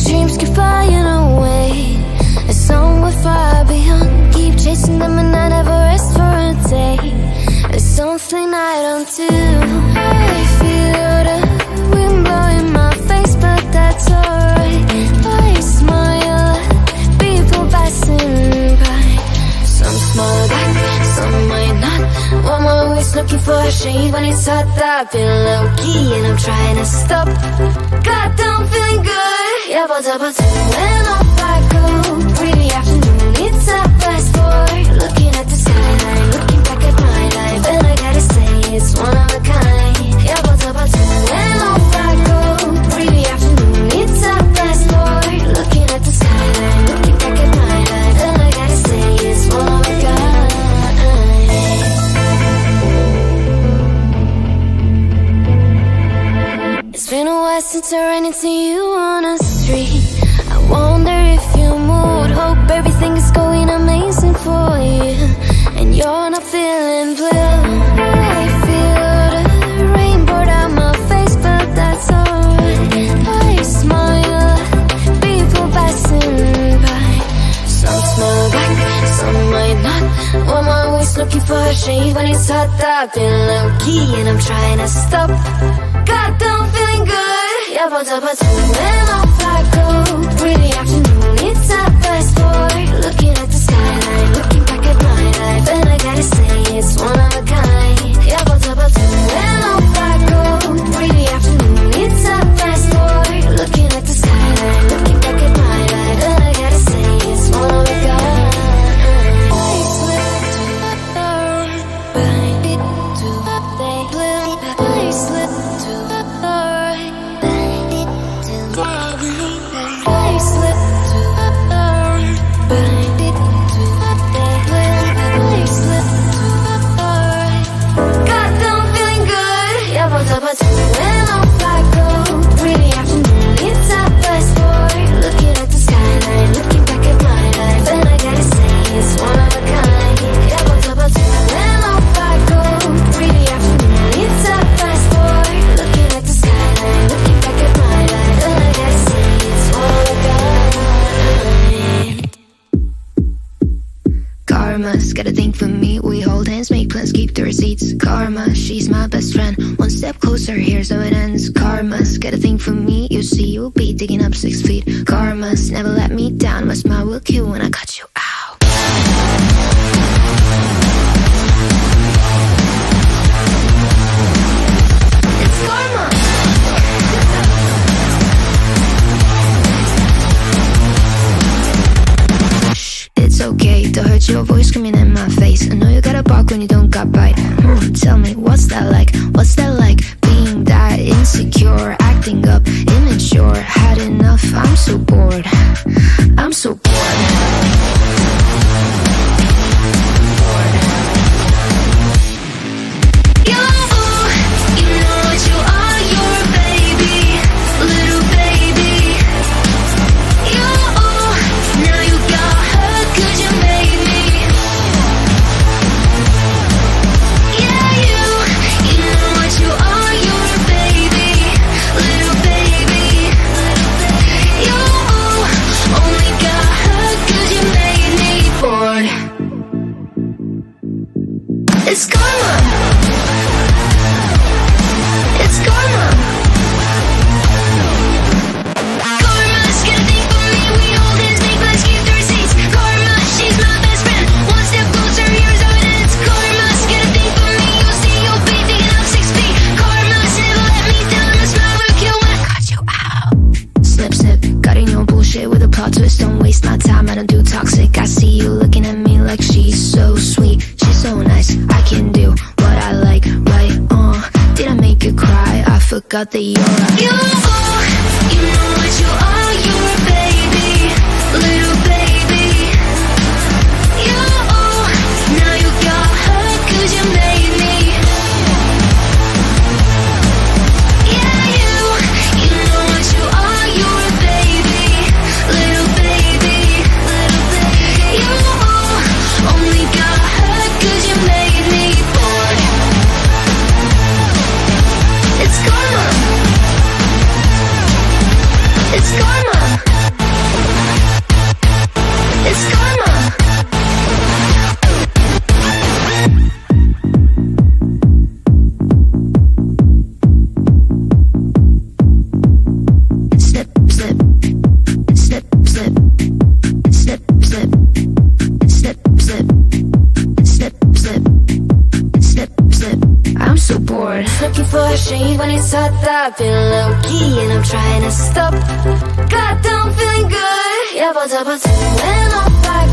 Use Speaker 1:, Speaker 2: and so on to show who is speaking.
Speaker 1: dreams keep flying away, and somewhere far beyond. Keep chasing them and I never rest for a day. There's something I don't do. I feel the wind blowing my face, but that's alright. I smile at people passing by. Some smile back, some might not. I'm always looking for a shade when it's hot. I've been low-key and I'm trying to stop. God, I'm feeling good. Yeah, but when off I go. Pretty afternoon, it's a fast forward. Looking at the skyline, looking back at my life, and I gotta say it's one of a kind. Yeah, but when off I go. Pretty afternoon, it's a fast forward. Looking at the skyline, looking back at my life, and I gotta say it's one of a kind. It's been a while since I ran into you on a street. I wonder if you moved. Hope everything is going amazing for you, and you're not feeling blue. I feel the rain pour down my face, but that's alright. I smile at people passing by. Some smile back, some might not. I'm always looking for a shade when it's hot. I've been low-key and I'm trying to stop. God, I'm feeling good. Yeah, but when off I go. Pretty afternoon, it's a fast forward. Looking at the skyline, looking back at my life, and I gotta say it's one of a kind. Yeah, but when off I go. Pretty afternoon, it's a fast forward. Looking at the skyline, looking back at my life, and I gotta say it's one of a kind. I slip to the right, to the I slip to the right, I slip to the right, I slip to the right. God, I'm feeling good. Yeah, but when off I go. Pretty afternoon, it's a fast forward. Looking at the skyline, looking back at my life, and I gotta say it's one of a kind. Yeah, but when off I go. Pretty afternoon, it's a fast forward. Looking at the skyline, looking back at my life, and I gotta say it's one of a kind.
Speaker 2: Karma's got a thing for me. We hold hands, make plans, keep the receipts. Karma, she's my best friend. One step closer, here's how it ends. Karma's got a thing for me. You see, you'll be digging up 6 feet. Karma's never let me down. My smile will kill when I cut you out. It's karma. It's okay to hurt your voice screaming in my face. I know you gotta bark when you don't got bite. Tell me, what's that like? What's that like? Being that insecure, acting up, immature. Had enough, I'm so bored. I'm so bored. You know what you are, you're a baby, little baby. Now you got hurt 'cause you made me. Yeah, you know what you are, you're a baby, little baby. You only got hurt 'cause you made me bored. It's karma. It's karma. Karma's got a thing for me. We hold hands, make plans, keep the receipts. Karma, she's my best friend. One step closer, here's how it ends. Karma's got a thing for me. You'll see, you'll be digging up 6 feet. Karma's never let me down. My smile will kill when I cut you out. Snip, snip, cutting your bullshit with a plot twist. Don't waste my time, I don't do toxic. I see you looking at me like she's so sweet. She's so nice, I can do what I like, right? Did I make you cry? I forgot that you're a you know what you are, you're a baby, little baby. You now you got hurt 'cause you made me. Yeah, you know what you are, you're a baby, little baby. You only got hurt 'cause you made me bored. It's karma. It's karma.
Speaker 1: so bored. Looking for a shade when it's hot, I've been low-key and I'm trying to stop. Goddamn, feeling good. Yeah, but when I'm back